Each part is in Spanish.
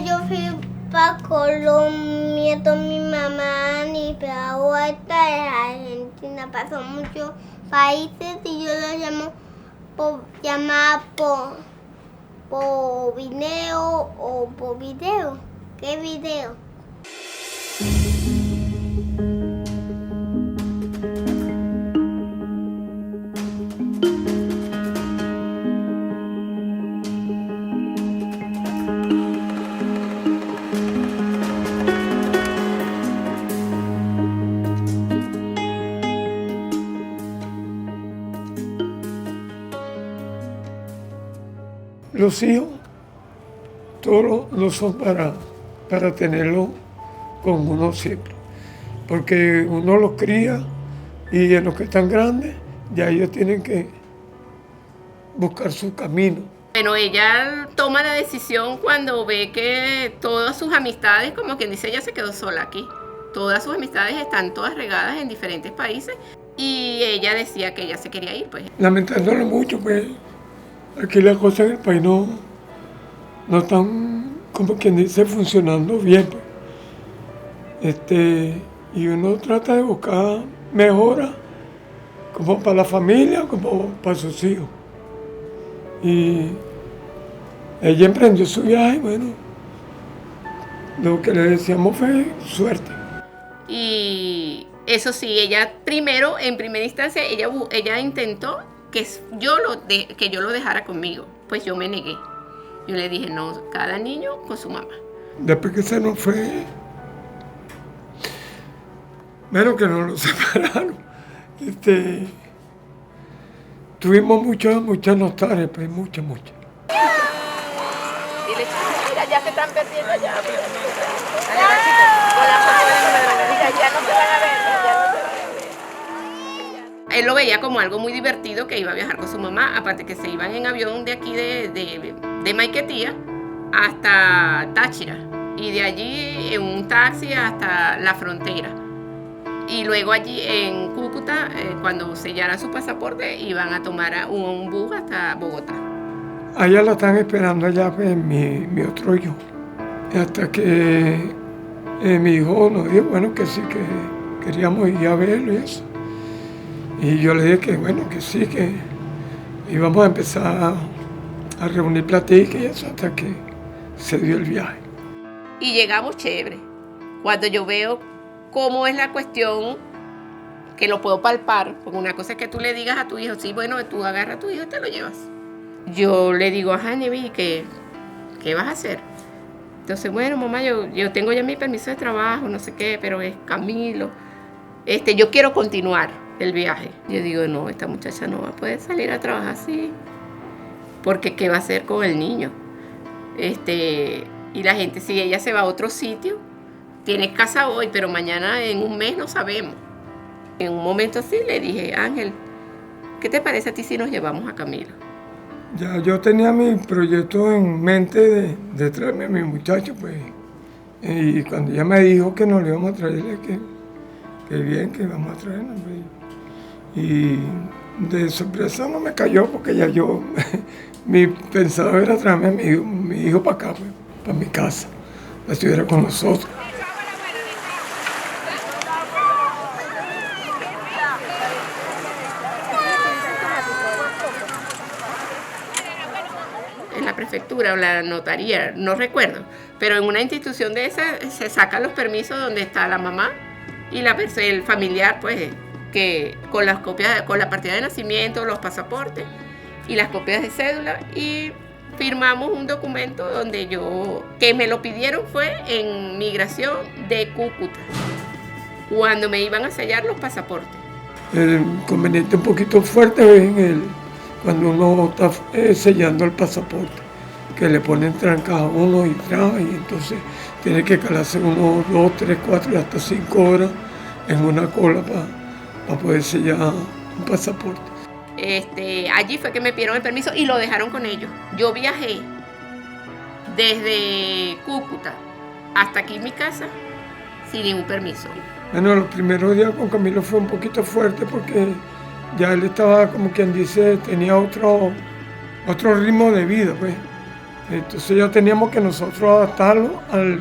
yo fui para Colombia con mi mamá, ni para vuelta de Argentina. Pasó muchos países y yo lo llamo por llamar por video o por video. ¿Qué video? Los hijos, todos no son para tenerlos con uno siempre, porque uno los cría y en los que están grandes ya ellos tienen que buscar su camino. Bueno, ella toma la decisión cuando ve que todas sus amistades, como quien dice, ella se quedó sola aquí. Todas sus amistades están todas regadas en diferentes países y ella decía que ella se quería ir, pues. Lamentándolo mucho, pues. Aquí las cosas en el país no están, como quien dice, funcionando bien. Pues. Y uno trata de buscar mejoras, como para la familia, como para sus hijos. Y ella emprendió su viaje, bueno, lo que le decíamos fue suerte. Y eso sí, ella primero, en primera instancia, ella intentó que yo lo dejara conmigo, pues yo me negué. Yo le dije, no, cada niño con su mamá. Después que se nos fue, menos que nos lo separaron, tuvimos mucha nostalgia, pues mucha. Dile, mira, ya se están perdiendo ya. Mira, ya no se van a ver. Él lo veía como algo muy divertido que iba a viajar con su mamá, aparte que se iban en avión de aquí de Maiquetía hasta Táchira y de allí en un taxi hasta la frontera. Y luego allí en Cúcuta, cuando sellaran su pasaporte, iban a tomar un bus hasta Bogotá. Allá la están esperando allá pues, mi otro hijo. Hasta que mi hijo nos dijo, bueno, que sí, que queríamos ir a verlo y eso. Y yo le dije que bueno, que sí, que íbamos a empezar a reunir platicas y eso hasta que se dio el viaje. Y llegamos chévere. Cuando yo veo cómo es la cuestión, que lo puedo palpar, porque una cosa es que tú le digas a tu hijo, sí, bueno, tú agarras a tu hijo y te lo llevas. Yo le digo a Hanevi, ¿qué vas a hacer? Entonces, bueno, mamá, yo tengo ya mi permiso de trabajo, no sé qué, pero es Camilo. Yo quiero continuar el viaje. Yo digo, no, esta muchacha no va a poder salir a trabajar así, porque ¿qué va a hacer con el niño? Y la gente, si ella se va a otro sitio, tiene casa hoy, pero mañana en un mes no sabemos. En un momento así le dije, Ángel, ¿qué te parece a ti si nos llevamos a Camilo? Ya yo tenía mi proyecto en mente de traerme a mi muchacho, pues. Y cuando ella me dijo que nos le íbamos a traerle, que bien, que íbamos a traernos, pues. Y de sorpresa no me cayó porque ya yo, mi pensado era traerme a mi hijo para acá, pues, para mi casa, para que estuviera con nosotros. En la prefectura o la notaría, no recuerdo, pero en una institución de esas se sacan los permisos donde está la mamá y el familiar, pues, que con las copias, con la partida de nacimiento, los pasaportes y las copias de cédula, y firmamos un documento que me lo pidieron fue en migración de Cúcuta, cuando me iban a sellar los pasaportes. El inconveniente un poquito fuerte es cuando uno está sellando el pasaporte, que le ponen trancas a uno y trabas, y entonces tiene que calarse 1, 2, 3, 4 y hasta 5 horas en una cola para poder sellar un pasaporte. Allí fue que me pidieron el permiso y lo dejaron con ellos. Yo viajé desde Cúcuta hasta aquí en mi casa sin ningún permiso. Bueno, los primeros días con Camilo fue un poquito fuerte porque ya él estaba, como quien dice, tenía otro ritmo de vida, pues. Entonces ya teníamos que nosotros adaptarlo al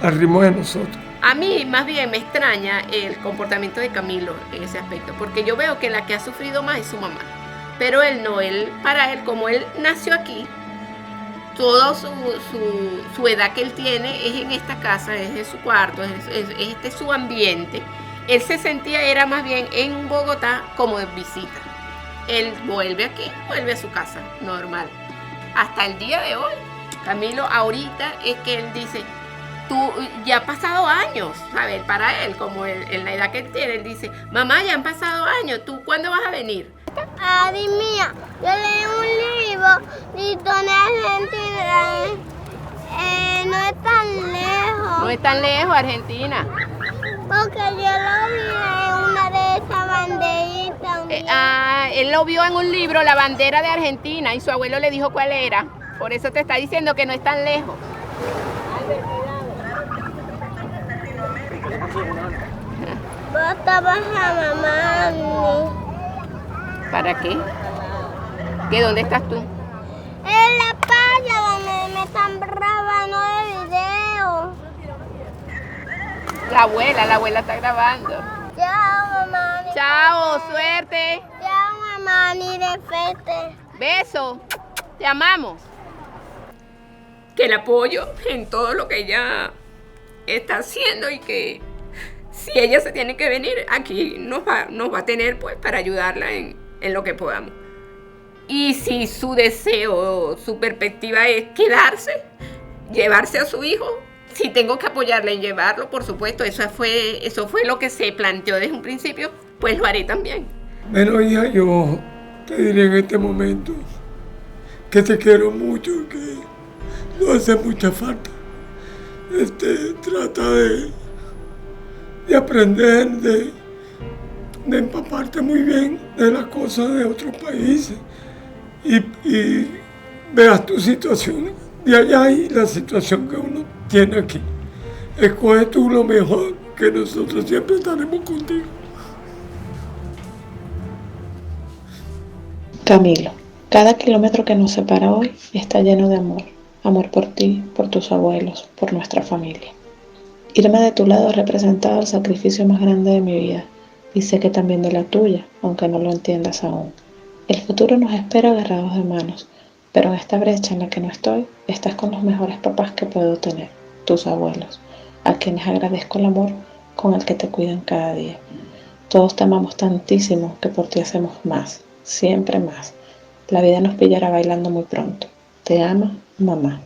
ritmo de nosotros. A mí más bien me extraña el comportamiento de Camilo en ese aspecto, porque yo veo que la que ha sufrido más es su mamá. Pero él no, para él, como él nació aquí, toda su edad que él tiene es en esta casa, es en su cuarto, es su ambiente. Él se sentía, era más bien en Bogotá como de visita. Él vuelve aquí, vuelve a su casa, normal. Hasta el día de hoy, Camilo ahorita es que él dice, tú, ya han pasado años, ¿sabes? Para él, como en la edad que él tiene, él dice, mamá, ya han pasado años, ¿tú cuándo vas a venir? Adi mía, yo leí un libro y Tony Argentina no es tan lejos. No es tan lejos, Argentina. Porque yo lo vi en una de esas banderitas. Él lo vio en un libro, la bandera de Argentina, y su abuelo le dijo cuál era. Por eso te está diciendo que no es tan lejos. Basta baja, mamá. ¿Para qué? ¿Que dónde estás tú? En la playa donde me están grabando el video. La abuela está grabando. Chao, mamá. Chao, suerte. Chao, mamá, ni de fete. Beso. Te amamos. Que el apoyo en todo lo que ella está haciendo y que si ella se tiene que venir, aquí nos va a tener pues para ayudarla en lo que podamos. Y si su deseo, su perspectiva es quedarse, llevarse a su hijo, si tengo que apoyarla en llevarlo, por supuesto, eso fue lo que se planteó desde un principio, pues lo haré también. Bueno, hija, yo te diré en este momento que te quiero mucho, que no hace mucha falta. Trata de aprender, de empaparte muy bien de las cosas de otros países y veas tu situación de allá y la situación que uno tiene aquí. Escoge tú lo mejor, que nosotros siempre estaremos contigo. Camilo, cada kilómetro que nos separa hoy está lleno de amor. Amor por ti, por tus abuelos, por nuestra familia. Irme de tu lado ha representado el sacrificio más grande de mi vida. Y sé que también de la tuya, aunque no lo entiendas aún. El futuro nos espera agarrados de manos, pero en esta brecha en la que no estoy, estás con los mejores papás que puedo tener, tus abuelos, a quienes agradezco el amor con el que te cuidan cada día. Todos te amamos tantísimo que por ti hacemos más, siempre más. La vida nos pillará bailando muy pronto. Te ama, mamá.